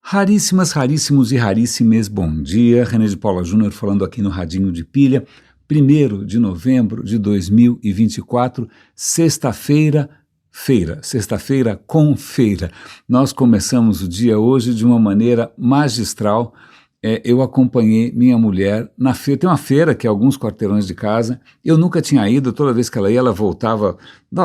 Raríssimas, raríssimos e raríssimes, bom dia. René de Paula Júnior falando aqui no Radinho de Pilha, 1º de novembro de 2024, sexta-feira com feira. Nós começamos o dia hoje de uma maneira magistral. Eu acompanhei minha mulher na feira. Tem uma feira que é alguns quarteirões de casa. Eu nunca tinha ido, toda vez que ela ia, ela voltava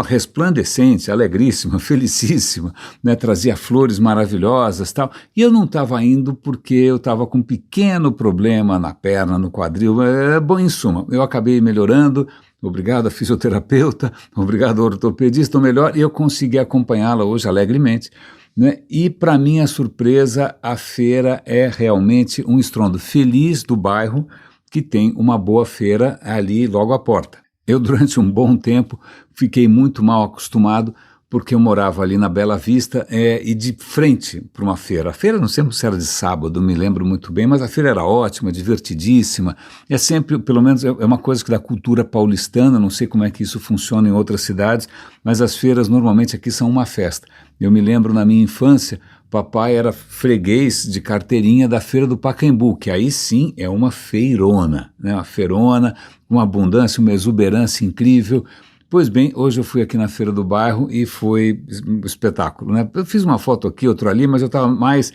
resplandecente, alegríssima, felicíssima, né? Trazia flores maravilhosas e tal. E eu não estava indo porque eu estava com um pequeno problema na perna, no quadril. Bom, em suma, eu acabei melhorando. Obrigado a fisioterapeuta, obrigado ao ortopedista, estou melhor, e eu consegui acompanhá-la hoje alegremente, né? E para minha surpresa, a feira é realmente um estrondo feliz do bairro que tem uma boa feira ali logo à porta. Eu durante um bom tempo fiquei muito mal acostumado porque eu morava ali na Bela Vista e de frente para uma feira. A feira não sei se era de sábado, me lembro muito bem, mas a feira era ótima, divertidíssima. É sempre, pelo menos, é uma coisa que da cultura paulistana, não sei como é que isso funciona em outras cidades, mas as feiras normalmente aqui são uma festa. Eu me lembro na minha infância, papai era freguês de carteirinha da Feira do Pacaembu, que aí sim é uma feirona, né? Uma feirona, uma abundância, uma exuberância incrível. Pois bem, hoje eu fui aqui na feira do bairro e foi um espetáculo, né? Eu fiz uma foto aqui, outra ali, mas eu estava mais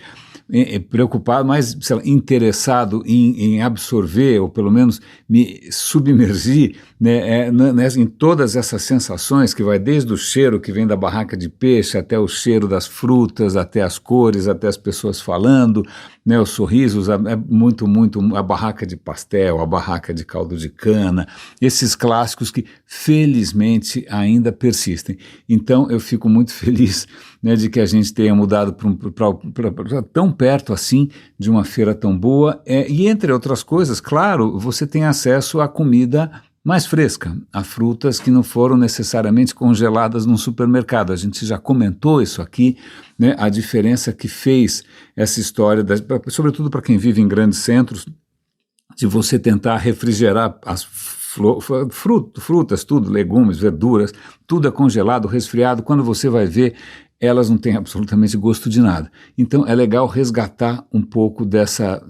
preocupado, mais interessado em absorver, ou pelo menos me submergir, né, em todas essas sensações que vai desde o cheiro que vem da barraca de peixe, até o cheiro das frutas, até as cores, até as pessoas falando, né, os sorrisos, muito a barraca de pastel, a barraca de caldo de cana, esses clássicos que felizmente ainda persistem. Então eu fico muito feliz, né, de que a gente tenha mudado para tão perto assim de uma feira tão boa, e entre outras coisas, claro, você tem acesso à comida mais fresca, a frutas que não foram necessariamente congeladas num supermercado. A gente já comentou isso aqui, né, a diferença que fez essa história, sobretudo para quem vive em grandes centros, de você tentar refrigerar as frutas, tudo, legumes, verduras, tudo é congelado, resfriado, quando você vai ver, elas não têm absolutamente gosto de nada. Então é legal resgatar um pouco dessa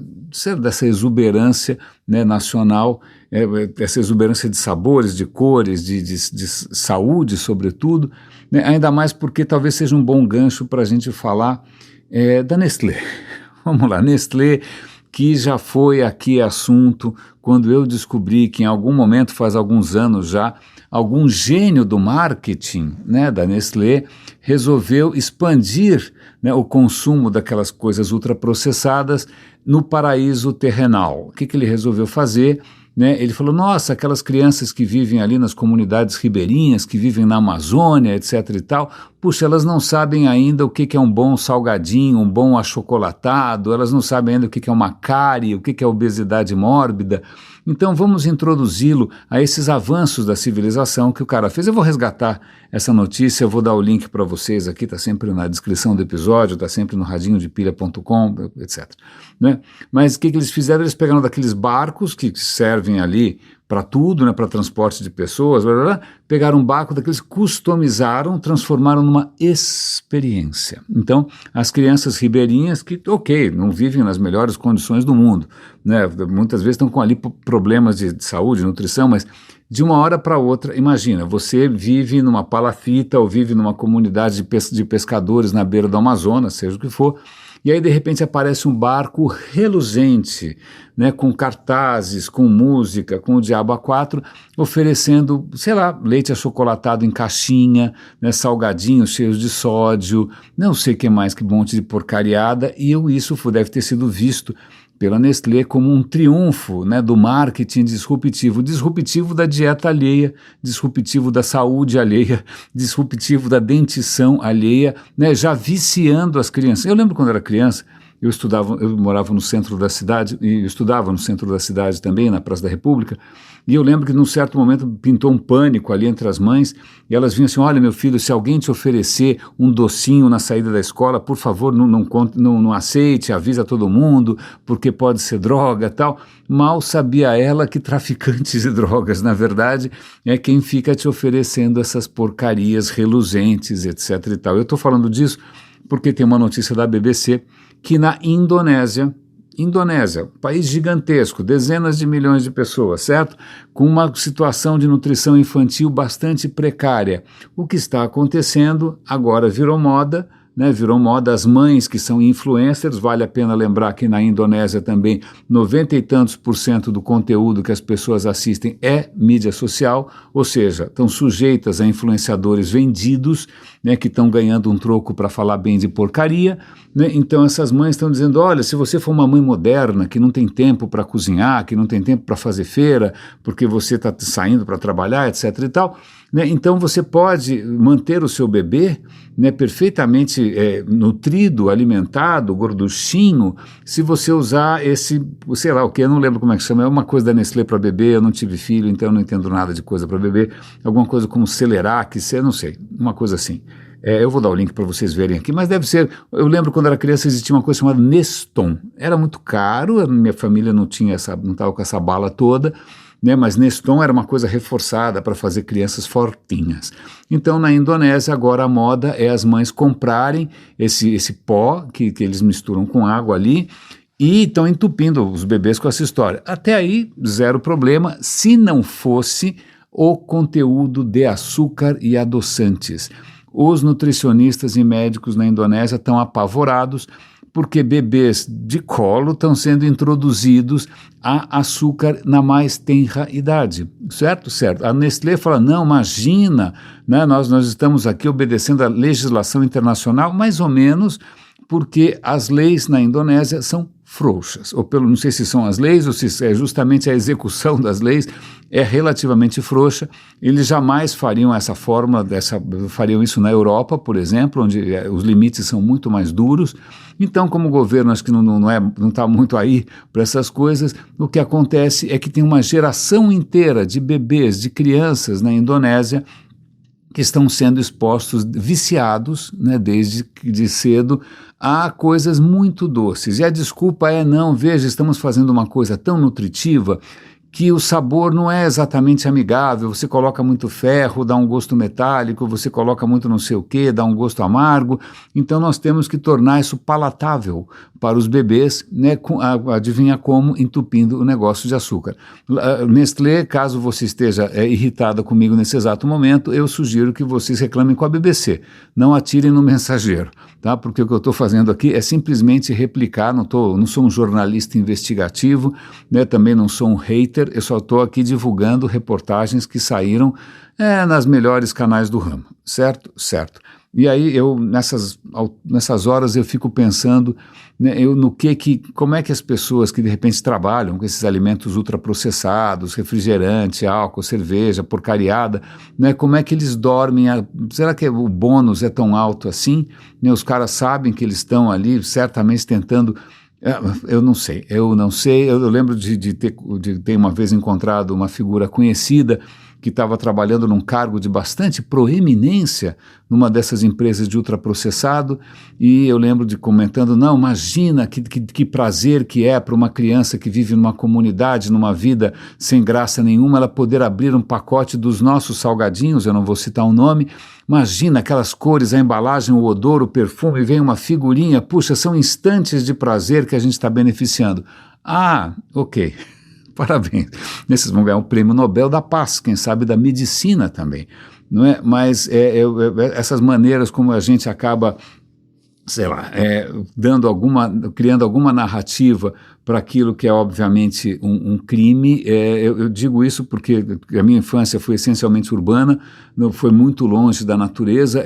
exuberância, né, nacional, essa exuberância de sabores, de cores, de saúde, sobretudo, né, ainda mais porque talvez seja um bom gancho para a gente falar da Nestlé. Vamos lá, Nestlé, que já foi aqui assunto quando eu descobri que em algum momento, faz alguns anos já, algum gênio do marketing, né, da Nestlé resolveu expandir, né, o consumo daquelas coisas ultraprocessadas no paraíso terrenal. O que ele resolveu fazer? Né, ele falou, nossa, aquelas crianças que vivem ali nas comunidades ribeirinhas, que vivem na Amazônia, etc e tal, puxa, elas não sabem ainda o que é um bom salgadinho, um bom achocolatado, elas não sabem ainda o que é uma cárie, o que é obesidade mórbida. Então vamos introduzi-lo a esses avanços da civilização que o cara fez. Eu vou resgatar essa notícia, eu vou dar o link para vocês aqui, está sempre na descrição do episódio, está sempre no radinhodepilha.com, etc. Né? Mas o que eles fizeram? Eles pegaram daqueles barcos que servem ali para tudo, né, para transporte de pessoas, blá, blá, blá, pegaram um barco daqueles, customizaram, transformaram numa experiência. Então, as crianças ribeirinhas que, ok, não vivem nas melhores condições do mundo, né, muitas vezes estão com ali problemas de saúde, nutrição, mas de uma hora para outra, imagina, você vive numa palafita ou vive numa comunidade de pescadores na beira do Amazonas, seja o que for, e aí de repente aparece um barco reluzente, né, com cartazes, com música, com o diabo a quatro, oferecendo, sei lá, leite achocolatado em caixinha, né, salgadinhos cheios de sódio, não sei o que mais, que monte de porcariada, e isso deve ter sido visto pela Nestlé como um triunfo, né, do marketing disruptivo da dieta alheia, disruptivo da saúde alheia, disruptivo da dentição alheia, né, já viciando as crianças. Eu lembro quando era criança, eu morava no centro da cidade, e eu estudava no centro da cidade também, na Praça da República, e eu lembro que num certo momento pintou um pânico ali entre as mães, e elas vinham assim, olha meu filho, se alguém te oferecer um docinho na saída da escola, por favor não aceite, avisa todo mundo, porque pode ser droga e tal. Mal sabia ela que traficantes de drogas, na verdade, é quem fica te oferecendo essas porcarias reluzentes, etc e tal. Eu estou falando disso porque tem uma notícia da BBC que na Indonésia, um país gigantesco, dezenas de milhões de pessoas, certo? Com uma situação de nutrição infantil bastante precária. O que está acontecendo agora virou moda, né? Virou moda as mães que são influencers. Vale a pena lembrar que na Indonésia também 90 e tantos % do conteúdo que as pessoas assistem é mídia social, ou seja, estão sujeitas a influenciadores vendidos, né, que estão ganhando um troco para falar bem de porcaria, né? Então essas mães estão dizendo, olha, se você for uma mãe moderna, que não tem tempo para cozinhar, que não tem tempo para fazer feira, porque você está saindo para trabalhar, etc. e tal, né, então você pode manter o seu bebê, né, perfeitamente nutrido, alimentado, gorduchinho, se você usar esse, sei lá o que, eu não lembro como é que chama, é uma coisa da Nestlé para bebê, eu não tive filho, então eu não entendo nada de coisa para bebê, alguma coisa como Celerac, eu não sei, uma coisa assim. Eu vou dar o link para vocês verem aqui, mas deve ser, eu lembro quando era criança existia uma coisa chamada Neston, era muito caro, a minha família não estava com essa bala toda, né, mas Neston era uma coisa reforçada para fazer crianças fortinhas. Então na Indonésia agora a moda é as mães comprarem esse pó que eles misturam com água ali, e estão entupindo os bebês com essa história. Até aí, zero problema, se não fosse o conteúdo de açúcar e adoçantes. Os nutricionistas e médicos na Indonésia estão apavorados porque bebês de colo estão sendo introduzidos a açúcar na mais tenra idade, certo? Certo. A Nestlé fala, não, imagina, né, nós estamos aqui obedecendo a legislação internacional, mais ou menos, porque as leis na Indonésia são frouxas, ou não sei se são as leis ou se é justamente a execução das leis é relativamente frouxa. Eles jamais fariam essa fórmula, fariam isso na Europa, por exemplo, onde os limites são muito mais duros. Então, como o governo acho que não está muito aí para essas coisas, o que acontece é que tem uma geração inteira de bebês, de crianças na Indonésia que estão sendo expostos, viciados, né, desde de cedo, a coisas muito doces. E a desculpa é, não, veja, estamos fazendo uma coisa tão nutritiva que o sabor não é exatamente amigável, você coloca muito ferro, dá um gosto metálico, você coloca muito não sei o que, dá um gosto amargo, então nós temos que tornar isso palatável para os bebês, né, adivinha como? Entupindo o negócio de açúcar. Nestlé, caso você esteja irritada comigo nesse exato momento, eu sugiro que vocês reclamem com a BBC, não atirem no mensageiro, tá? Porque o que eu estou fazendo aqui é simplesmente replicar, não sou um jornalista investigativo, né, também não sou um hater, eu só estou aqui divulgando reportagens que saíram nas melhores canais do ramo, certo? Certo. E aí nessas horas eu fico pensando, né, como é que as pessoas que de repente trabalham com esses alimentos ultraprocessados, refrigerante, álcool, cerveja, porcariada, né, como é que eles dormem? Será que o bônus é tão alto assim? Né, os caras sabem que eles estão ali certamente tentando. Eu não sei, eu lembro de ter uma vez encontrado uma figura conhecida que estava trabalhando num cargo de bastante proeminência numa dessas empresas de ultraprocessado, e eu lembro de comentando, não, imagina que prazer que é para uma criança que vive numa comunidade, numa vida sem graça nenhuma, ela poder abrir um pacote dos nossos salgadinhos, eu não vou citar o nome, imagina aquelas cores, a embalagem, o odor, o perfume, vem uma figurinha, puxa, são instantes de prazer que a gente está beneficiando. Ah, ok. Parabéns. Esses vão ganhar o Prêmio Nobel da Paz, quem sabe da medicina também, não é? Mas essas maneiras como a gente acaba, sei lá, criando alguma narrativa para aquilo que é obviamente um crime. Eu digo isso porque a minha infância foi essencialmente urbana, não foi muito longe da natureza,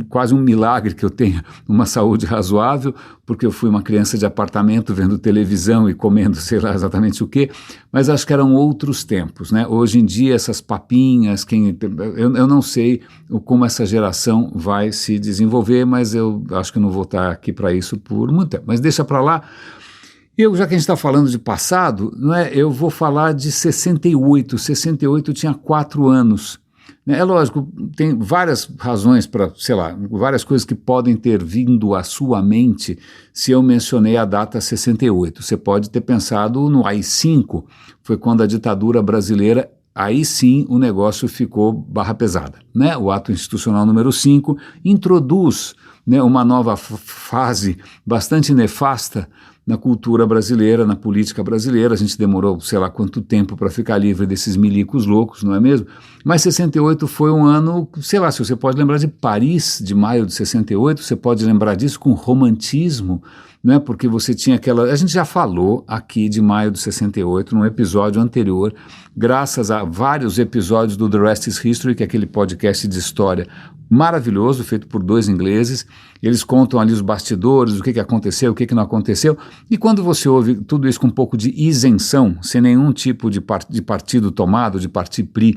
quase um milagre que eu tenha uma saúde razoável, porque eu fui uma criança de apartamento vendo televisão e comendo sei lá exatamente o quê, mas acho que eram outros tempos, né? Hoje em dia essas papinhas, eu não sei como essa geração vai se desenvolver, mas eu acho que não vou estar aqui para isso por muito tempo, mas deixa para lá. Já que a gente está falando de passado, não é? Eu vou falar de 68. 68 eu tinha 4 anos. É lógico, tem várias razões para, sei lá, várias coisas que podem ter vindo à sua mente se eu mencionei a data 68. Você pode ter pensado no AI-5, foi quando a ditadura brasileira, aí sim o negócio ficou barra pesada, né? O ato institucional número 5 introduz né, uma nova fase bastante nefasta na cultura brasileira, na política brasileira. A gente demorou sei lá quanto tempo para ficar livre desses milicos loucos, não é mesmo? Mas 68 foi um ano, sei lá, se você pode lembrar de Paris, de maio de 68, você pode lembrar disso com romantismo, né? Porque você tinha aquela... A gente já falou aqui de maio de 68, num episódio anterior, graças a vários episódios do The Rest is History, que é aquele podcast de história maravilhoso, feito por 2 ingleses. Eles contam ali os bastidores, o que aconteceu, o que não aconteceu, e quando você ouve tudo isso com um pouco de isenção, sem nenhum tipo de partido tomado, de parti-pris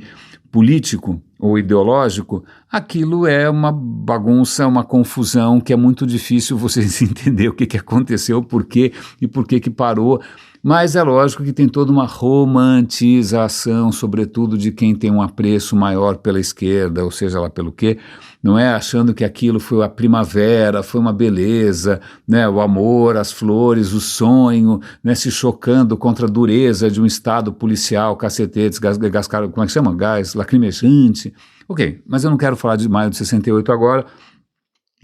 político ou ideológico, aquilo é uma bagunça, uma confusão que é muito difícil você entender o que aconteceu, por quê e por que parou. Mas é lógico que tem toda uma romantização, sobretudo de quem tem um apreço maior pela esquerda, ou seja lá pelo quê, não é? Achando que aquilo foi a primavera, foi uma beleza, né? O amor, as flores, o sonho, né? Se chocando contra a dureza de um estado policial, cacetetes, gás, como é que chama? Gás lacrimejante. Ok, mas eu não quero falar de maio de 68 agora.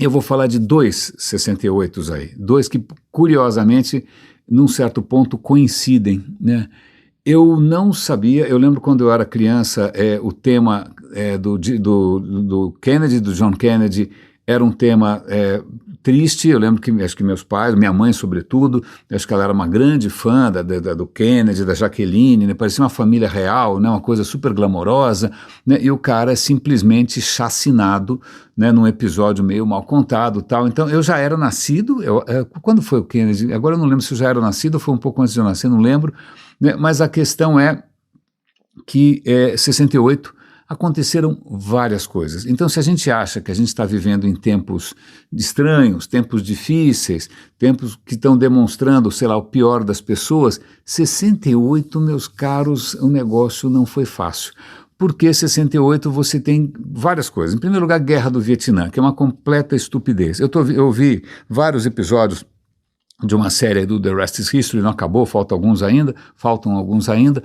Eu vou falar de 2 68 aí, 2 que curiosamente num certo ponto coincidem, né? Eu não sabia, eu lembro quando eu era criança, o tema do Kennedy, do John Kennedy, era um tema triste. Eu lembro que acho que meus pais, minha mãe sobretudo, acho que ela era uma grande fã do Kennedy, da Jaqueline, né? Parecia uma família real, né? Uma coisa super glamourosa, né? E o cara é simplesmente chacinado, né? Num episódio meio mal contado tal. Então eu já era nascido, quando foi o Kennedy? Agora eu não lembro se eu já era nascido ou foi um pouco antes de eu nascer, não lembro, né? Mas a questão é que 68 aconteceram várias coisas. Então, se a gente acha que a gente está vivendo em tempos estranhos, tempos difíceis, tempos que estão demonstrando, sei lá, o pior das pessoas, 68, meus caros, o negócio não foi fácil. Porque 68 você tem várias coisas. Em primeiro lugar, a Guerra do Vietnã, que é uma completa estupidez. Eu vi vários episódios de uma série do The Rest is History, não acabou, faltam alguns ainda,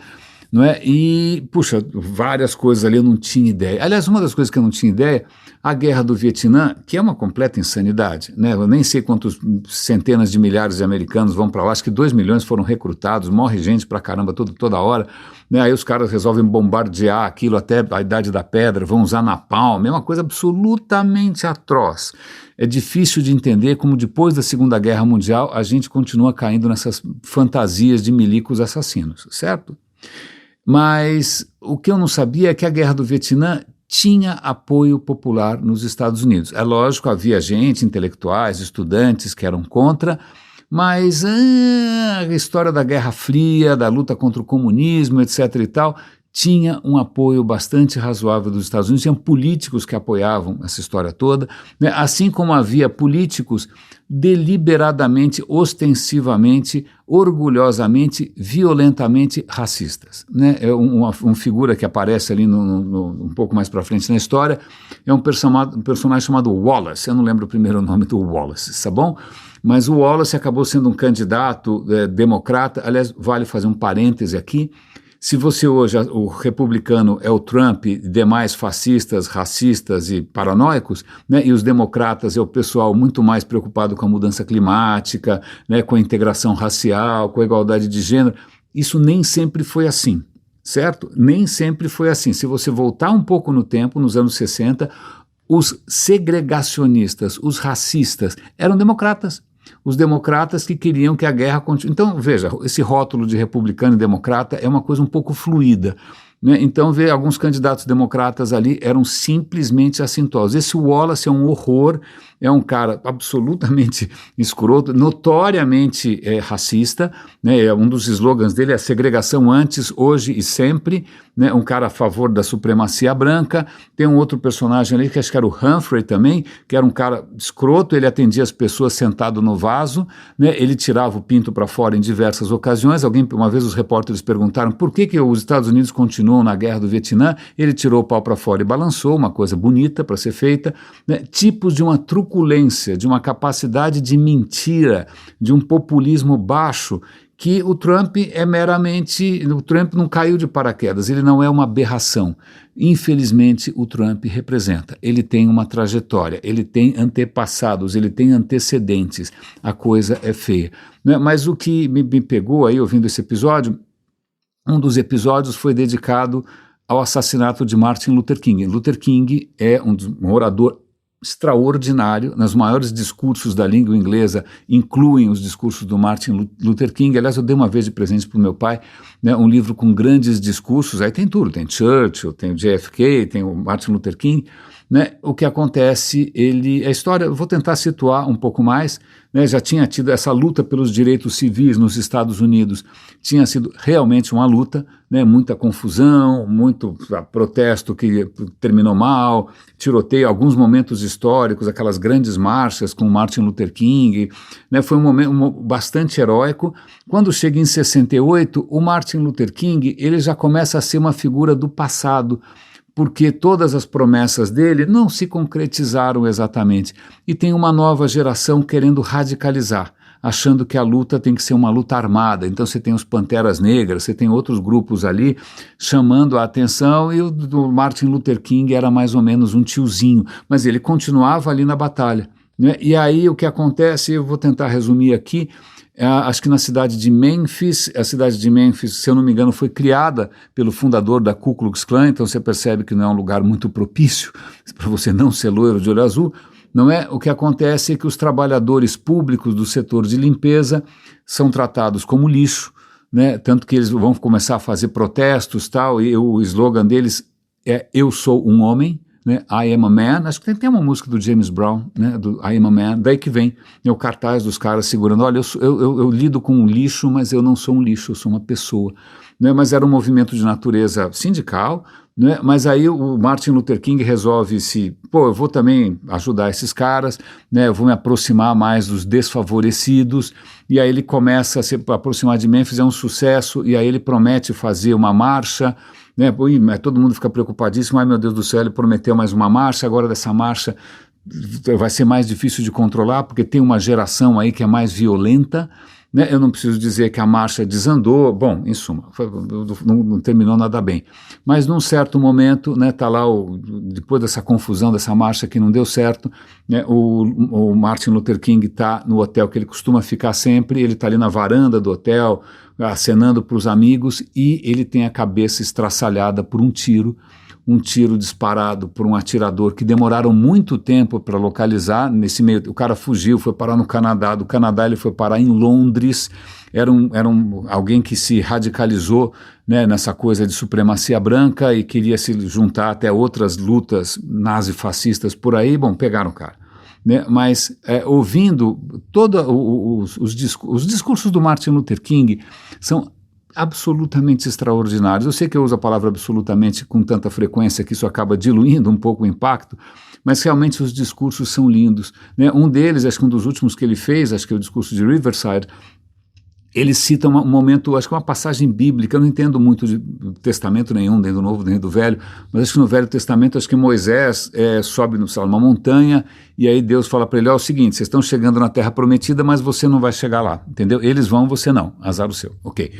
não é? E, puxa, várias coisas ali eu não tinha ideia. Aliás, uma das coisas que eu não tinha ideia, a Guerra do Vietnã, que é uma completa insanidade, né? Eu nem sei quantos centenas de milhares de americanos vão para lá, acho que 2 milhões foram recrutados, morre gente pra caramba toda hora, né? Aí os caras resolvem bombardear aquilo até a Idade da Pedra, vão usar napalm, é uma coisa absolutamente atroz. É difícil de entender como depois da Segunda Guerra Mundial a gente continua caindo nessas fantasias de milicos assassinos, certo? Mas o que eu não sabia é que a Guerra do Vietnã tinha apoio popular nos Estados Unidos. É lógico, havia gente, intelectuais, estudantes que eram contra, mas a história da Guerra Fria, da luta contra o comunismo, etc. e tal, tinha um apoio bastante razoável dos Estados Unidos, tinham políticos que apoiavam essa história toda, né? Assim como havia políticos deliberadamente, ostensivamente, orgulhosamente, violentamente racistas, né? Uma figura que aparece ali um pouco mais para frente na história é um personagem chamado Wallace. Eu não lembro o primeiro nome do Wallace, tá bom? Mas o Wallace acabou sendo um candidato democrata. Aliás, vale fazer um parêntese aqui. Se você hoje, o republicano é o Trump, demais fascistas, racistas e paranoicos, né, e os democratas é o pessoal muito mais preocupado com a mudança climática, né, com a integração racial, com a igualdade de gênero, isso nem sempre foi assim, certo? Nem sempre foi assim. Se você voltar um pouco no tempo, nos anos 60, os segregacionistas, os racistas, eram democratas. Os democratas que queriam que a guerra continue. Então, veja, esse rótulo de republicano e democrata é uma coisa um pouco fluida, né? Então, alguns candidatos democratas ali eram simplesmente assintosos. Esse Wallace é um horror, é um cara absolutamente escroto, notoriamente racista, né? Um dos slogans dele é segregação antes, hoje e sempre, né? Um cara a favor da supremacia branca. Tem um outro personagem ali que acho que era o Humphrey também, que era um cara escroto, ele atendia as pessoas sentado no vaso, né? Ele tirava o pinto para fora em diversas ocasiões. Uma vez os repórteres perguntaram por que os Estados Unidos continuam na Guerra do Vietnã. Ele tirou o pau para fora e balançou, uma coisa bonita para ser feita, né? Tipos de uma truculência, de uma capacidade de mentira, de um populismo baixo, que o Trump não caiu de paraquedas, ele não é uma aberração. Infelizmente, o Trump representa, ele tem uma trajetória, ele tem antepassados, ele tem antecedentes, a coisa é feia. Né? Mas o que me pegou aí, ouvindo esse episódio, um dos episódios foi dedicado ao assassinato de Martin Luther King. Luther King é um orador extraordinário, nos maiores discursos da língua inglesa, incluem os discursos do Martin Luther King. Aliás, eu dei uma vez de presente para o meu pai, né, um livro com grandes discursos, aí tem tudo, tem Churchill, tem o JFK, tem o Martin Luther King, né. O que acontece, a história, eu vou tentar situar um pouco mais, né, já tinha tido essa luta pelos direitos civis nos Estados Unidos, tinha sido realmente uma luta, né, muita confusão, muito protesto que terminou mal, tiroteio, alguns momentos históricos, aquelas grandes marchas com Martin Luther King, né, foi um momento bastante heróico. Quando chega em 68, o Martin Luther King, ele já começa a ser uma figura do passado, porque todas as promessas dele não se concretizaram exatamente, e tem uma nova geração querendo radicalizar, achando que a luta tem que ser uma luta armada. Então você tem os Panteras Negras, você tem outros grupos ali chamando a atenção, e o do Martin Luther King era mais ou menos um tiozinho, mas ele continuava ali na batalha, né? E aí o que acontece, eu vou tentar resumir aqui, acho que na cidade de Memphis, a cidade de Memphis, se eu não me engano, foi criada pelo fundador da Ku Klux Klan, então você percebe que não é um lugar muito propício para você não ser loiro de olho azul, não é? O que acontece é que os trabalhadores públicos do setor de limpeza são tratados como lixo, né? Tanto que eles vão começar a fazer protestos e tal, e o slogan deles é "Eu sou um homem", né? I am a man. Acho que tem uma música do James Brown, né? Do I am a man, daí que vem, né, o cartaz dos caras segurando, olha, eu lido com um lixo, mas eu não sou um lixo, eu sou uma pessoa, né? Mas era um movimento de natureza sindical, né? Mas aí o Martin Luther King resolve eu vou também ajudar esses caras, né? Eu vou me aproximar mais dos desfavorecidos, e aí ele começa a se aproximar de Memphis, é um sucesso, e aí ele promete fazer uma marcha, né? Todo mundo fica preocupadíssimo, ai meu Deus do céu, ele prometeu mais uma marcha, agora dessa marcha vai ser mais difícil de controlar, porque tem uma geração aí que é mais violenta, né? Eu não preciso dizer que a marcha desandou, bom, em suma, não terminou nada bem, mas num certo momento, né, tá lá, depois dessa confusão, dessa marcha que não deu certo, né, o Martin Luther King está no hotel que ele costuma ficar sempre, ele está ali na varanda do hotel, acenando para os amigos, e ele tem a cabeça estraçalhada por um tiro disparado por um atirador que demoraram muito tempo para localizar. Nesse meio, o cara fugiu, foi parar no Canadá, do Canadá ele foi parar em Londres, era alguém que se radicalizou, né, nessa coisa de supremacia branca e queria se juntar até outras lutas nazifascistas por aí, bom, pegaram o cara. Né, mas ouvindo todos os discursos do Martin Luther King são absolutamente extraordinários. Eu sei que eu uso a palavra absolutamente com tanta frequência que isso acaba diluindo um pouco o impacto, mas realmente os discursos são lindos, né? Um deles, acho que um dos últimos que ele fez, acho que é o discurso de Riverside, ele cita um momento, acho que é uma passagem bíblica, eu não entendo muito de testamento nenhum, nem do Novo nem do Velho, mas acho que no Velho Testamento, acho que Moisés sobe numa montanha, e aí Deus fala para ele, ó, é o seguinte, vocês estão chegando na Terra Prometida, mas você não vai chegar lá, entendeu? Eles vão, você não, azar o seu, ok.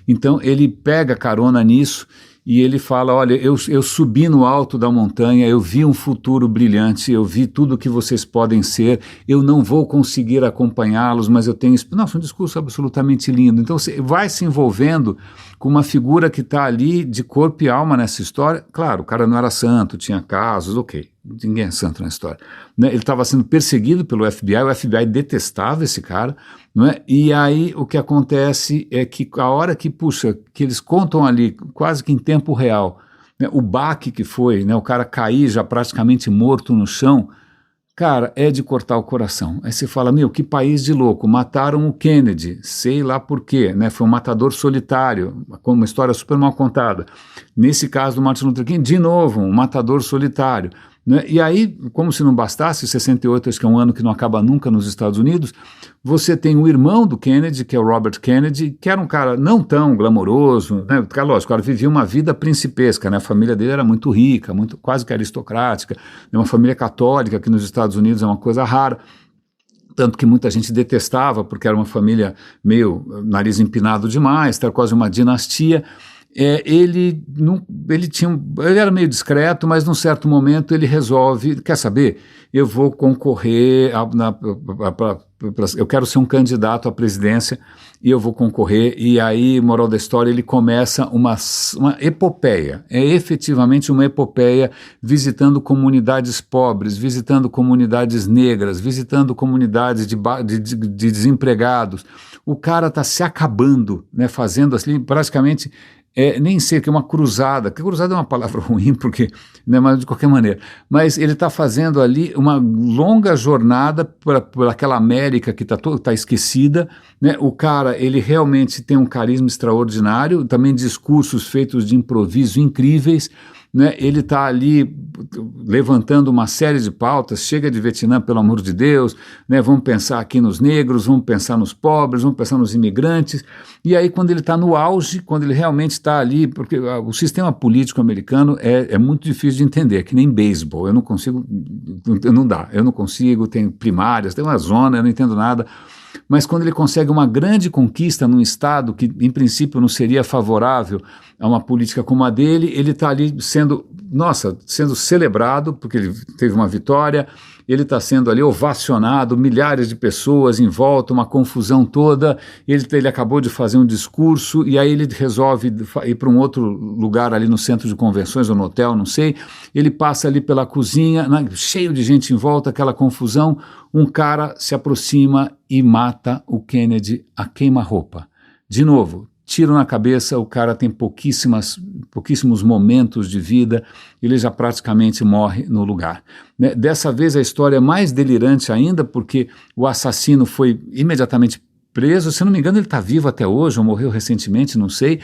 Então ele pega carona nisso, e ele fala, olha, eu subi no alto da montanha, eu vi um futuro brilhante, eu vi tudo o que vocês podem ser, eu não vou conseguir acompanhá-los, mas eu tenho... Nossa, um discurso absolutamente lindo. Então você vai se envolvendo com uma figura que está ali de corpo e alma nessa história. Claro, o cara não era santo, tinha casos, ok, ninguém é santo na história. Né? Ele estava sendo perseguido pelo FBI, o FBI detestava esse cara, não é? E aí o que acontece é que a hora que eles contam ali, quase que em tempo real, né, o baque que foi, né, o cara cair já praticamente morto no chão, cara, é de cortar o coração. Aí você fala, meu, que país de louco, mataram o Kennedy, sei lá por quê, né, foi um matador solitário, com uma história super mal contada. Nesse caso do Martin Luther King, de novo, um matador solitário. Né? E aí, como se não bastasse, 68 acho que é um ano que não acaba nunca nos Estados Unidos, você tem o irmão do Kennedy, que é o Robert Kennedy, que era um cara não tão glamouroso, né? Lógico, o cara vivia uma vida principesca, né? A família dele era muito rica, quase que aristocrática, é uma família católica, que nos Estados Unidos é uma coisa rara. tanto que muita gente detestava, porque era uma família meio nariz empinado demais, era quase uma dinastia. Ele era meio discreto, mas num certo momento ele resolve, quer saber, eu vou concorrer, eu quero ser um candidato à presidência e eu vou concorrer, e aí, moral da história, ele começa uma epopeia, efetivamente uma epopeia, visitando comunidades pobres, visitando comunidades negras, visitando comunidades de desempregados. O cara está se acabando, né, fazendo assim, praticamente... nem sei, que é uma cruzada, que cruzada é uma palavra ruim, porque, né, mas de qualquer maneira, mas ele está fazendo ali uma longa jornada por aquela América que está esquecida, né? O cara, ele realmente tem um carisma extraordinário, também discursos feitos de improviso incríveis, né? Ele está ali levantando uma série de pautas, chega de Vietnã, pelo amor de Deus, né? Vamos pensar aqui nos negros, vamos pensar nos pobres, vamos pensar nos imigrantes, e aí quando ele está no auge, quando ele realmente está ali, porque o sistema político americano é muito difícil de entender, que nem beisebol, eu não consigo, não dá, eu não consigo, tem primárias, tem uma zona, eu não entendo nada. Mas quando ele consegue uma grande conquista num estado que, em princípio, não seria favorável a uma política como a dele, ele está ali sendo celebrado, porque ele teve uma vitória, ele está sendo ali ovacionado, milhares de pessoas em volta, uma confusão toda, ele acabou de fazer um discurso, e aí ele resolve ir para um outro lugar ali no centro de convenções, ou no hotel, não sei, ele passa ali pela cozinha, cheio de gente em volta, aquela confusão, um cara se aproxima e mata o Kennedy a queima-roupa. De novo, tiro na cabeça, o cara tem pouquíssimos momentos de vida, ele já praticamente morre no lugar. Né? Dessa vez a história é mais delirante ainda, porque o assassino foi imediatamente preso, se não me engano ele está vivo até hoje, ou morreu recentemente, não sei.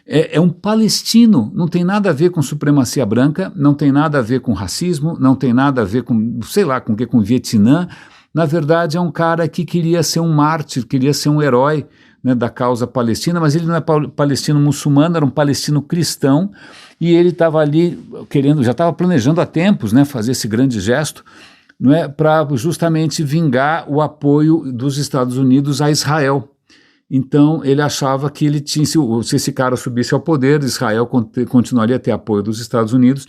É um palestino, não tem nada a ver com supremacia branca, não tem nada a ver com racismo, não tem nada a ver com, sei lá, com Vietnã. Na verdade é um cara que queria ser um mártir, queria ser um herói, né, da causa palestina, mas ele não é palestino muçulmano, era um palestino cristão, e ele estava ali já estava planejando há tempos, né, fazer esse grande gesto, não é, para justamente vingar o apoio dos Estados Unidos a Israel. Então ele achava que ele tinha, se esse cara subisse ao poder, Israel continuaria a ter apoio dos Estados Unidos,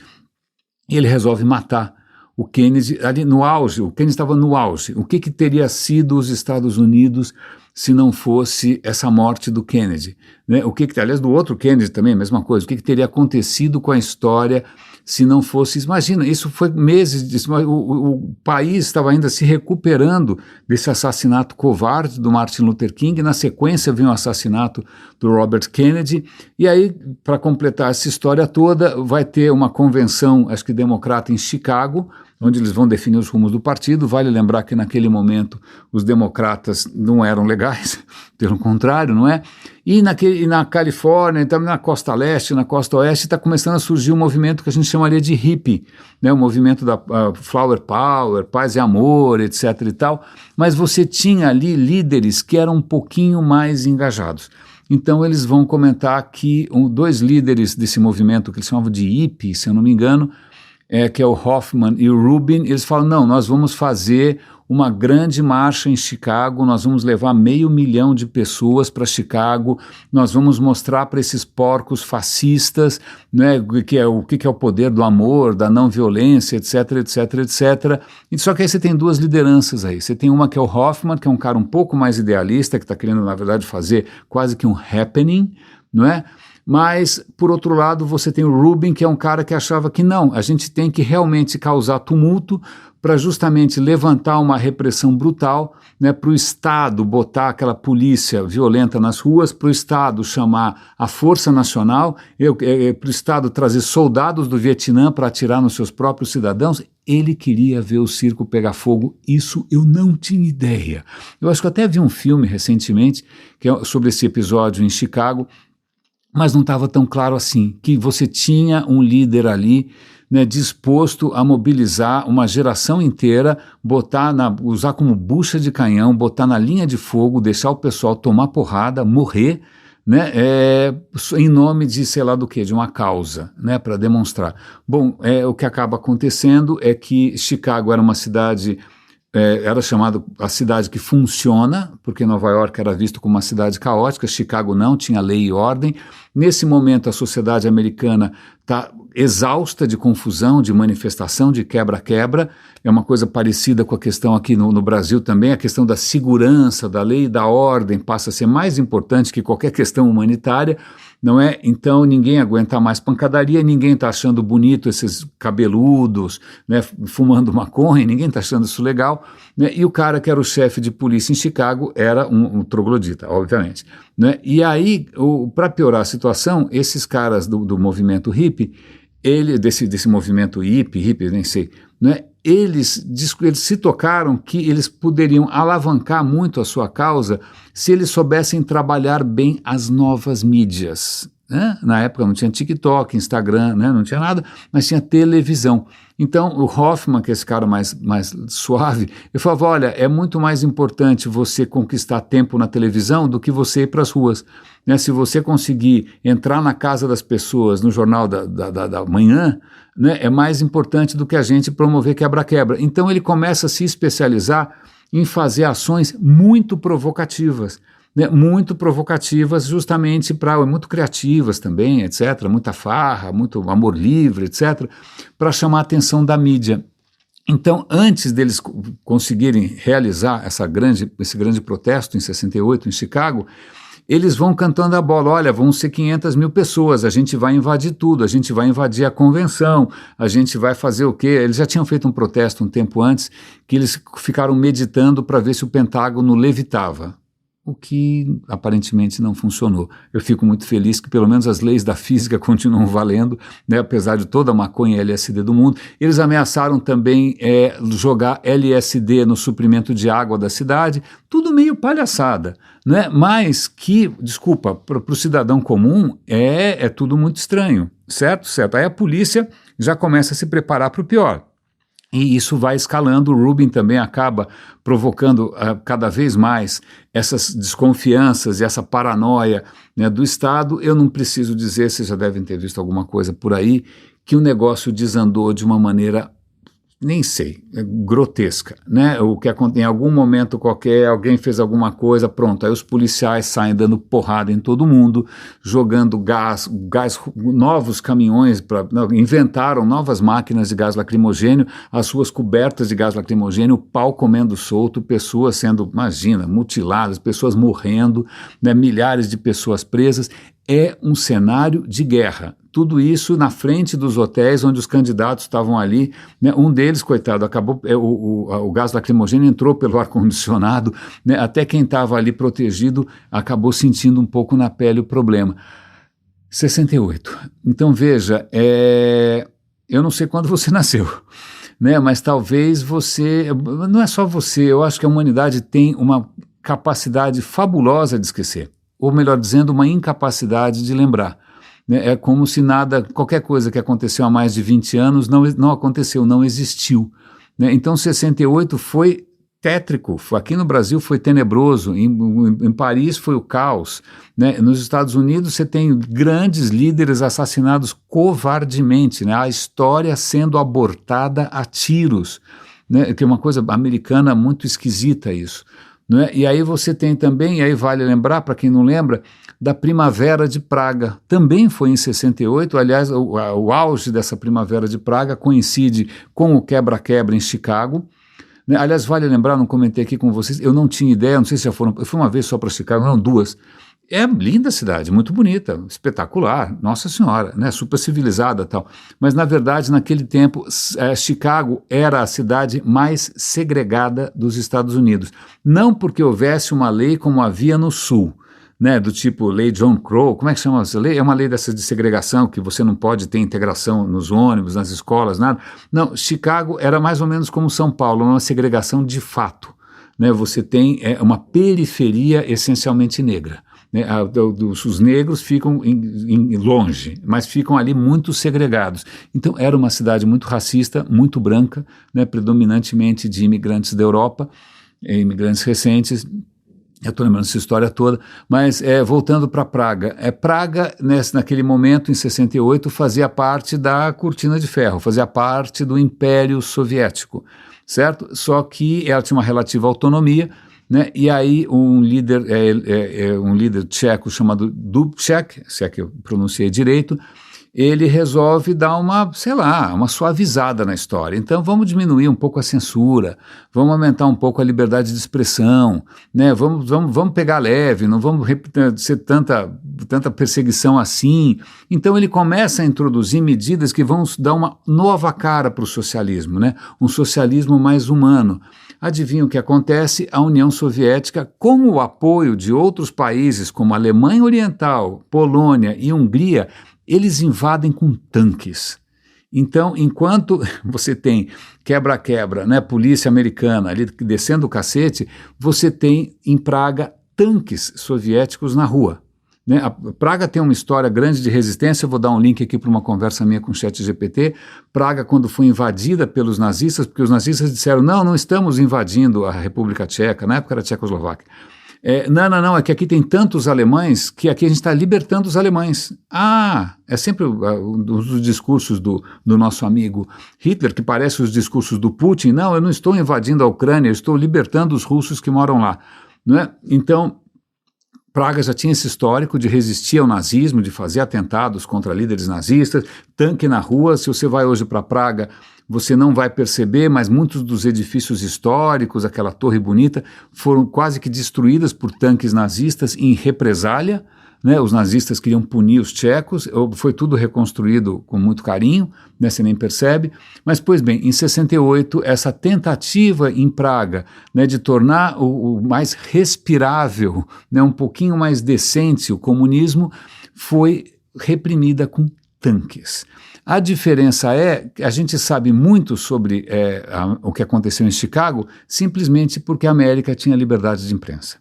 e ele resolve matar o Kennedy ali no auge. O Kennedy estava no auge. O que teria sido os Estados Unidos se não fosse essa morte do Kennedy? Né? Aliás, do outro Kennedy também, a mesma coisa. O que teria acontecido com a história se não fosse... Imagina, isso foi meses disso. O país estava ainda se recuperando desse assassinato covarde do Martin Luther King. Na sequência veio o assassinato do Robert Kennedy. E aí, para completar essa história toda, vai ter uma convenção, acho que democrata, em Chicago, onde eles vão definir os rumos do partido. Vale lembrar que naquele momento os democratas não eram legais, pelo contrário, não é? E na Califórnia, então, na costa leste, na costa oeste, está começando a surgir um movimento que a gente chamaria de hippie, né? O movimento da Flower Power, paz e amor, etc. e tal, mas você tinha ali líderes que eram um pouquinho mais engajados. Então eles vão comentar que dois líderes desse movimento, que eles chamavam de hippie, se eu não me engano, que é o Hoffman e o Rubin, eles falam, não, nós vamos fazer uma grande marcha em Chicago, nós vamos levar 500 mil de pessoas para Chicago, nós vamos mostrar para esses porcos fascistas, né, o que é o poder do amor, da não violência, etc, etc, etc. E só que aí você tem duas lideranças aí, você tem uma que é o Hoffman, que é um cara um pouco mais idealista, que está querendo, na verdade, fazer quase que um happening, não é? Mas, por outro lado, você tem o Rubin, que é um cara que achava que não, a gente tem que realmente causar tumulto para justamente levantar uma repressão brutal, né, para o Estado botar aquela polícia violenta nas ruas, para o Estado chamar a Força Nacional, para o Estado trazer soldados do Vietnã para atirar nos seus próprios cidadãos. Ele queria ver o circo pegar fogo, isso eu não tinha ideia. Eu acho que eu até vi um filme recentemente que é sobre esse episódio em Chicago, mas não estava tão claro assim, que você tinha um líder ali, né, disposto a mobilizar uma geração inteira, usar como bucha de canhão, botar na linha de fogo, deixar o pessoal tomar porrada, morrer, né, em nome de sei lá do que, de uma causa, né, para demonstrar. Bom, o que acaba acontecendo é que Chicago era uma cidade era chamado a cidade que funciona, porque Nova York era visto como uma cidade caótica, Chicago não, tinha lei e ordem. Nesse momento a sociedade americana está exausta de confusão, de manifestação, de quebra-quebra. É uma coisa parecida com a questão aqui no Brasil também, a questão da segurança, da lei e da ordem passa a ser mais importante que qualquer questão humanitária, não é? Então ninguém aguenta mais pancadaria, ninguém está achando bonito esses cabeludos, né, fumando maconha, ninguém está achando isso legal, né? E o cara que era o chefe de polícia em Chicago era um troglodita, obviamente, né? E aí, para piorar a situação, esses caras do movimento hippie, desse movimento hippie, nem sei, né? Eles se tocaram que eles poderiam alavancar muito a sua causa se eles soubessem trabalhar bem as novas mídias, né? Na época não tinha TikTok, Instagram, né? Não tinha nada, mas tinha televisão. Então o Hoffman, que é esse cara mais suave, ele falava, olha, é muito mais importante você conquistar tempo na televisão do que você ir para as ruas, né? Se você conseguir entrar na casa das pessoas no jornal da manhã, né, é mais importante do que a gente promover quebra-quebra. Então ele começa a se especializar em fazer ações muito provocativas, né, muito provocativas justamente muito criativas também, etc., muita farra, muito amor livre, etc., para chamar a atenção da mídia. Então, antes deles conseguirem realizar esse grande protesto em 68 em Chicago, eles vão cantando a bola, olha, vão ser 500 mil pessoas, a gente vai invadir tudo, a gente vai invadir a convenção, a gente vai fazer o quê? Eles já tinham feito um protesto um tempo antes, que eles ficaram meditando para ver se o Pentágono levitava, o que aparentemente não funcionou. Eu fico muito feliz que pelo menos as leis da física continuam valendo, né, apesar de toda a maconha e LSD do mundo. Eles ameaçaram também jogar LSD no suprimento de água da cidade, tudo meio palhaçada, né? Mas que, desculpa, para o cidadão comum é tudo muito estranho, certo? Aí a polícia já começa a se preparar para o pior. E isso vai escalando, o Rubin também acaba provocando cada vez mais essas desconfianças e essa paranoia, né, do Estado. Eu não preciso dizer, vocês já devem ter visto alguma coisa por aí, que o negócio desandou de uma maneira, nem sei, grotesca, né? O que em algum momento qualquer, alguém fez alguma coisa, pronto, aí os policiais saem dando porrada em todo mundo, jogando gás, novos caminhões, inventaram novas máquinas de gás lacrimogênio, as ruas cobertas de gás lacrimogênio, o pau comendo solto, pessoas sendo, imagina, mutiladas, pessoas morrendo, né, milhares de pessoas presas. É um cenário de guerra. Tudo isso na frente dos hotéis onde os candidatos estavam ali, né? Um deles, coitado, acabou, o gás lacrimogêneo entrou pelo ar-condicionado, né? Até quem estava ali protegido acabou sentindo um pouco na pele o problema. 68. Então veja, eu não sei quando você nasceu, né? Mas talvez você, não é só você, eu acho que a humanidade tem uma capacidade fabulosa de esquecer, ou melhor dizendo, uma incapacidade de lembrar. É como se qualquer coisa que aconteceu há mais de 20 anos não aconteceu, não existiu, né? Então 68 foi tétrico, aqui no Brasil foi tenebroso, em Paris foi o caos, né? Nos Estados Unidos você tem grandes líderes assassinados covardemente, né? A história sendo abortada a tiros, né? Que é uma coisa americana muito esquisita isso. Né? E aí você tem também, e aí vale lembrar, para quem não lembra, da Primavera de Praga, também foi em 68, aliás, o auge dessa Primavera de Praga coincide com o quebra-quebra em Chicago, né? Aliás, vale lembrar, não comentei aqui com vocês, eu não tinha ideia, não sei se já foram, eu fui uma vez só para Chicago, não, duas. É linda a cidade, muito bonita, espetacular, nossa senhora, né, super civilizada e tal. Mas, na verdade, naquele tempo, Chicago era a cidade mais segregada dos Estados Unidos. Não porque houvesse uma lei como havia no Sul, né, do tipo Lei John Crow, como é que chama essa lei? É uma lei dessa de segregação, que você não pode ter integração nos ônibus, nas escolas, nada. Não, Chicago era mais ou menos como São Paulo, uma segregação de fato, né, você tem uma periferia essencialmente negra. Né, os negros ficam longe, mas ficam ali muito segregados. Então era uma cidade muito racista, muito branca, né, predominantemente de imigrantes da Europa, imigrantes recentes. Eu estou lembrando essa história toda, mas voltando para Praga. Praga, naquele momento, em 68, fazia parte da Cortina de Ferro, fazia parte do Império Soviético. certo? Só que ela tinha uma relativa autonomia, né? E aí um líder tcheco chamado Dubček, se é que eu pronunciei direito, ele resolve dar uma suavizada na história. Então vamos diminuir um pouco a censura, vamos aumentar um pouco a liberdade de expressão, né? Vamos pegar leve, não vamos ser tanta perseguição assim. Então ele começa a introduzir medidas que vão dar uma nova cara para o socialismo, né? Um socialismo mais humano. Adivinha o que acontece? A União Soviética, com o apoio de outros países como a Alemanha Oriental, Polônia e Hungria, eles invadem com tanques. Então, enquanto você tem quebra-quebra, né, polícia americana ali descendo o cacete, você tem em Praga tanques soviéticos na rua. Né? A Praga tem uma história grande de resistência, eu vou dar um link aqui para uma conversa minha com o ChatGPT. Praga, quando foi invadida pelos nazistas, porque os nazistas disseram, não estamos invadindo a República Tcheca, na época era a Tchecoslováquia. Não, é que aqui tem tantos alemães que aqui a gente está libertando os alemães. É sempre um dos discursos do nosso amigo Hitler, que parece os discursos do Putin. Não, eu não estou invadindo a Ucrânia, eu estou libertando os russos que moram lá. Não é? Então, Praga já tinha esse histórico de resistir ao nazismo, de fazer atentados contra líderes nazistas, tanque na rua. Se você vai hoje para Praga, você não vai perceber, mas muitos dos edifícios históricos, aquela torre bonita, foram quase que destruídas por tanques nazistas em represália, né? Os nazistas queriam punir os tchecos, foi tudo reconstruído com muito carinho, né? Você nem percebe. Mas, pois bem, em 68, essa tentativa em Praga, né, de tornar o mais respirável, né, um pouquinho mais decente o comunismo, foi reprimida com tanques. A diferença é que a gente sabe muito sobre o que aconteceu em Chicago simplesmente porque a América tinha liberdade de imprensa.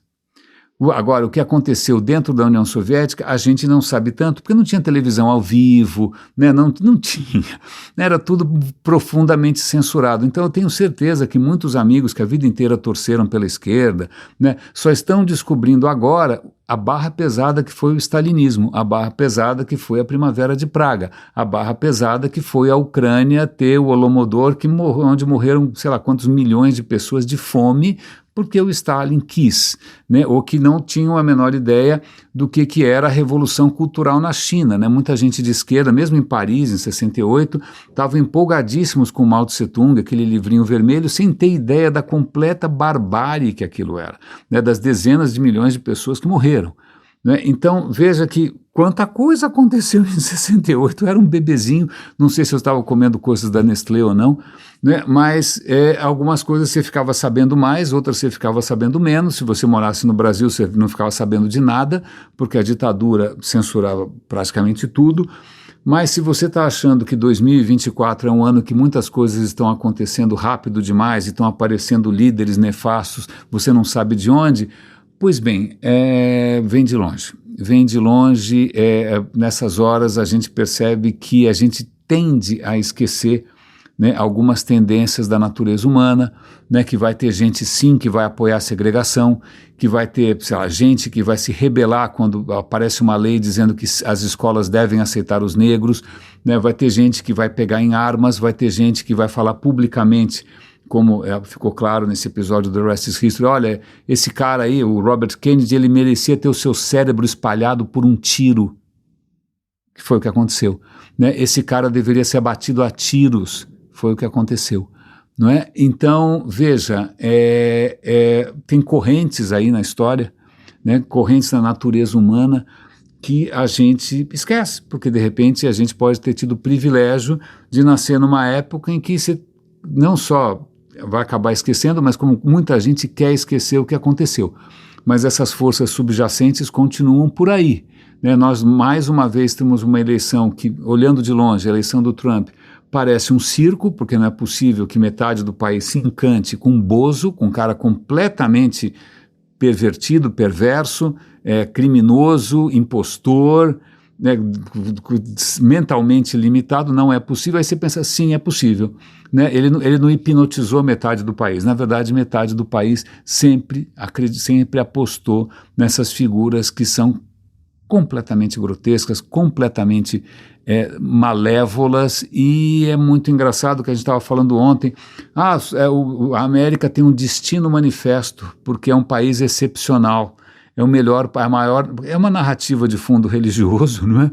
Agora, o que aconteceu dentro da União Soviética, a gente não sabe tanto, porque não tinha televisão ao vivo, né? Não tinha, era tudo profundamente censurado. Então eu tenho certeza que muitos amigos que a vida inteira torceram pela esquerda, né, só estão descobrindo agora a barra pesada que foi o stalinismo, a barra pesada que foi a Primavera de Praga, a barra pesada que foi a Ucrânia ter o Holodomor, onde morreram sei lá quantos milhões de pessoas de fome, porque o Stalin quis, né, ou que não tinham a menor ideia do que era a Revolução Cultural na China. Né? Muita gente de esquerda, mesmo em Paris, em 68, estavam empolgadíssimos com Mao Tse-tung, aquele livrinho vermelho, sem ter ideia da completa barbárie que aquilo era, né, das dezenas de milhões de pessoas que morreram. Né? Então, veja que quanta coisa aconteceu em 68, eu era um bebezinho, não sei se eu estava comendo coisas da Nestlé ou não, né? Mas algumas coisas você ficava sabendo mais, outras você ficava sabendo menos. Se você morasse no Brasil, você não ficava sabendo de nada, porque a ditadura censurava praticamente tudo. Mas se você está achando que 2024 é um ano que muitas coisas estão acontecendo rápido demais e estão aparecendo líderes nefastos, você não sabe de onde, pois bem, vem de longe. Vem de longe, nessas horas a gente percebe que a gente tende a esquecer, né, algumas tendências da natureza humana, né, que vai ter gente sim que vai apoiar a segregação, que vai ter, sei lá, gente que vai se rebelar quando aparece uma lei dizendo que as escolas devem aceitar os negros, né, vai ter gente que vai pegar em armas, vai ter gente que vai falar publicamente, como ficou claro nesse episódio do The Rest is History, olha, esse cara aí, o Robert Kennedy, ele merecia ter o seu cérebro espalhado por um tiro, que foi o que aconteceu. Né? Esse cara deveria ser abatido a tiros, foi o que aconteceu. Não é? Então, veja, tem correntes aí na história, né? Correntes na natureza humana que a gente esquece, porque de repente a gente pode ter tido o privilégio de nascer numa época em que você não só vai acabar esquecendo, mas como muita gente quer esquecer o que aconteceu. Mas essas forças subjacentes continuam por aí. Né? Nós, mais uma vez, temos uma eleição que, olhando de longe, a eleição do Trump, parece um circo, porque não é possível que metade do país se encante com um Bozo, com um cara completamente pervertido, perverso, criminoso, impostor, né, mentalmente limitado. Não é possível. Aí você pensa, sim, é possível. Né? Ele não hipnotizou metade do país. Na verdade, metade do país sempre apostou nessas figuras que são completamente grotescas, completamente malévolas, e é muito engraçado que a gente estava falando ontem, a América tem um destino manifesto, porque é um país excepcional, é o melhor, a maior, é uma narrativa de fundo religioso, não é?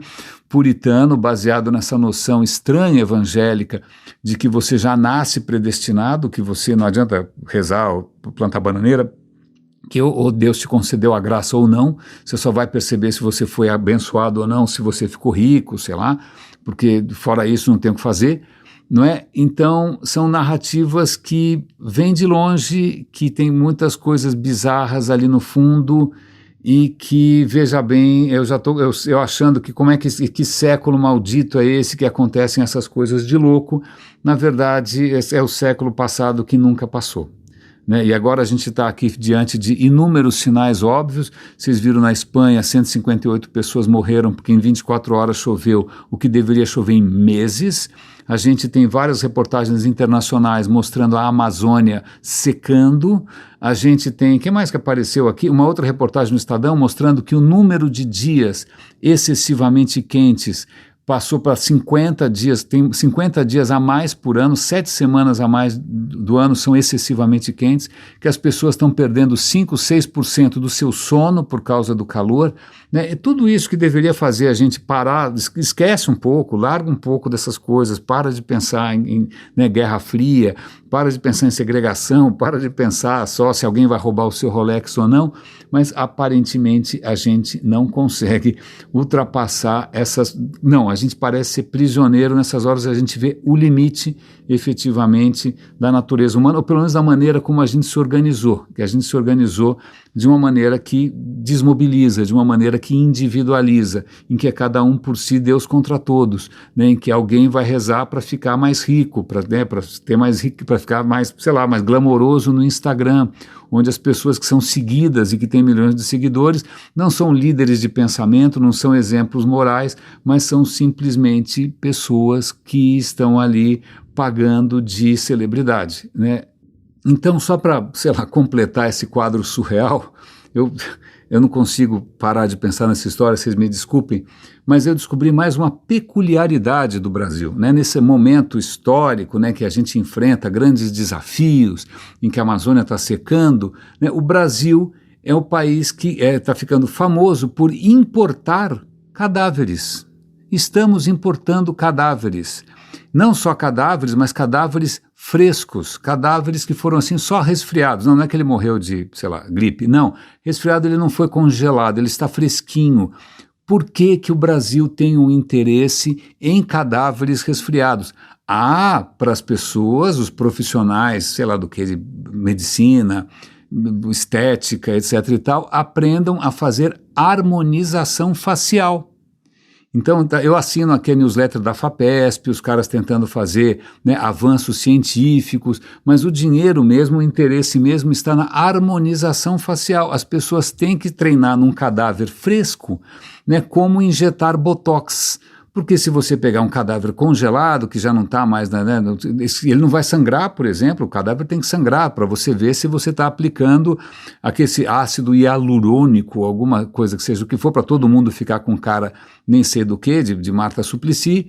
Puritano, baseado nessa noção estranha evangélica de que você já nasce predestinado, que você não adianta rezar ou plantar bananeira, que ou Deus te concedeu a graça ou não, você só vai perceber se você foi abençoado ou não, se você ficou rico, sei lá, porque fora isso não tem o que fazer, não é? Então, são narrativas que vêm de longe, que tem muitas coisas bizarras ali no fundo e que, veja bem, eu já estou eu achando que como é que século maldito é esse que acontecem essas coisas de louco. Na verdade, esse é o século passado que nunca passou. Né? E agora a gente está aqui diante de inúmeros sinais óbvios. Vocês viram na Espanha, 158 pessoas morreram porque em 24 horas choveu o que deveria chover em meses. A gente tem várias reportagens internacionais mostrando a Amazônia secando. A gente tem, quem mais que apareceu aqui? Uma outra reportagem no Estadão mostrando que o número de dias excessivamente quentes passou para 50 dias, tem 50 dias a mais por ano, 7 semanas a mais do ano são excessivamente quentes, que as pessoas estão perdendo 5, 6% do seu sono por causa do calor, né? E tudo isso que deveria fazer a gente parar, esquece um pouco, larga um pouco dessas coisas, para de pensar em Guerra Fria, para de pensar em segregação, para de pensar só se alguém vai roubar o seu Rolex ou não, mas aparentemente a gente não consegue ultrapassar essas... Não, a gente parece ser prisioneiro nessas horas, a gente vê o limite efetivamente da natureza humana, ou pelo menos da maneira como a gente se organizou, que a gente se organizou de uma maneira que desmobiliza, de uma maneira que individualiza, em que é cada um por si, Deus contra todos, né, em que alguém vai rezar para ficar mais rico, para ter mais rico, para ficar mais, sei lá, mais glamouroso no Instagram, onde as pessoas que são seguidas e que têm milhões de seguidores não são líderes de pensamento, não são exemplos morais, mas são simplesmente pessoas que estão ali pagando de celebridade, né? Então, só para, sei lá, completar esse quadro surreal, eu não consigo parar de pensar nessa história, vocês me desculpem, mas eu descobri mais uma peculiaridade do Brasil, né? Nesse momento histórico, né, que a gente enfrenta grandes desafios, em que a Amazônia está secando, né? O Brasil é o país que está ficando famoso por importar cadáveres. Estamos importando cadáveres. Não só cadáveres, mas cadáveres frescos, cadáveres que foram assim só resfriados. Não é que ele morreu de, sei lá, gripe, não. Resfriado ele não foi congelado, ele está fresquinho. Por que que o Brasil tem um interesse em cadáveres resfriados? Para as pessoas, os profissionais, sei lá do que, de medicina, estética, etc e tal, aprendam a fazer harmonização facial. Então, eu assino aqui a newsletter da FAPESP, os caras tentando fazer, né, avanços científicos, mas o dinheiro mesmo, o interesse mesmo está na harmonização facial. As pessoas têm que treinar num cadáver fresco, né, como injetar botox. Porque se você pegar um cadáver congelado, que já não está mais, né, ele não vai sangrar, por exemplo, o cadáver tem que sangrar para você ver se você está aplicando aquele ácido hialurônico, alguma coisa que seja o que for, para todo mundo ficar com cara nem sei do que, de Marta Suplicy,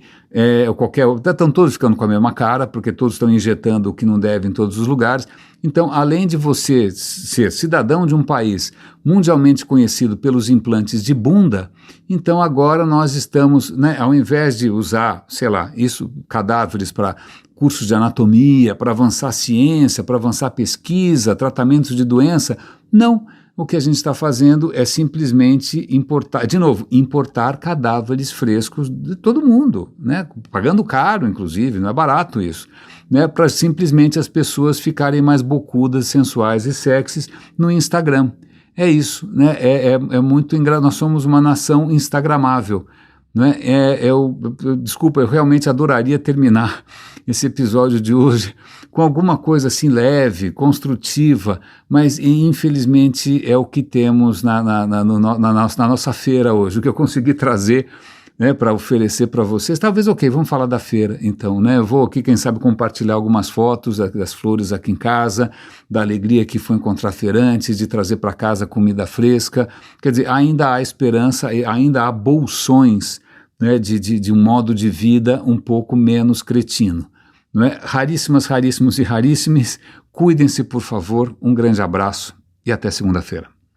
ou qualquer... Estão todos ficando com a mesma cara, porque todos estão injetando o que não deve em todos os lugares. Então, além de você ser cidadão de um país mundialmente conhecido pelos implantes de bunda, então agora nós estamos, né, ao invés de usar, sei lá, cadáveres para cursos de anatomia, para avançar ciência, para avançar pesquisa, tratamentos de doença, não. O que a gente está fazendo é simplesmente importar cadáveres frescos de todo mundo, né? Pagando caro, inclusive, não é barato isso, né? Para simplesmente as pessoas ficarem mais bocudas, sensuais e sexys no Instagram. É isso, né? É muito engraçado. Nós somos uma nação instagramável, né? Desculpa, eu realmente adoraria terminar esse episódio de hoje com alguma coisa assim leve, construtiva, mas infelizmente é o que temos na nossa feira hoje. O que eu consegui trazer né, para oferecer para vocês. Talvez, ok, vamos falar da feira então, né? Eu vou aqui, quem sabe, compartilhar algumas fotos das flores aqui em casa, da alegria que foi encontrar feirantes, de trazer para casa comida fresca. Quer dizer, ainda há esperança, ainda há bolsões, né, de um modo de vida um pouco menos cretino. Não é? Raríssimas, raríssimos e raríssimes, cuidem-se, por favor. Um grande abraço e até segunda-feira.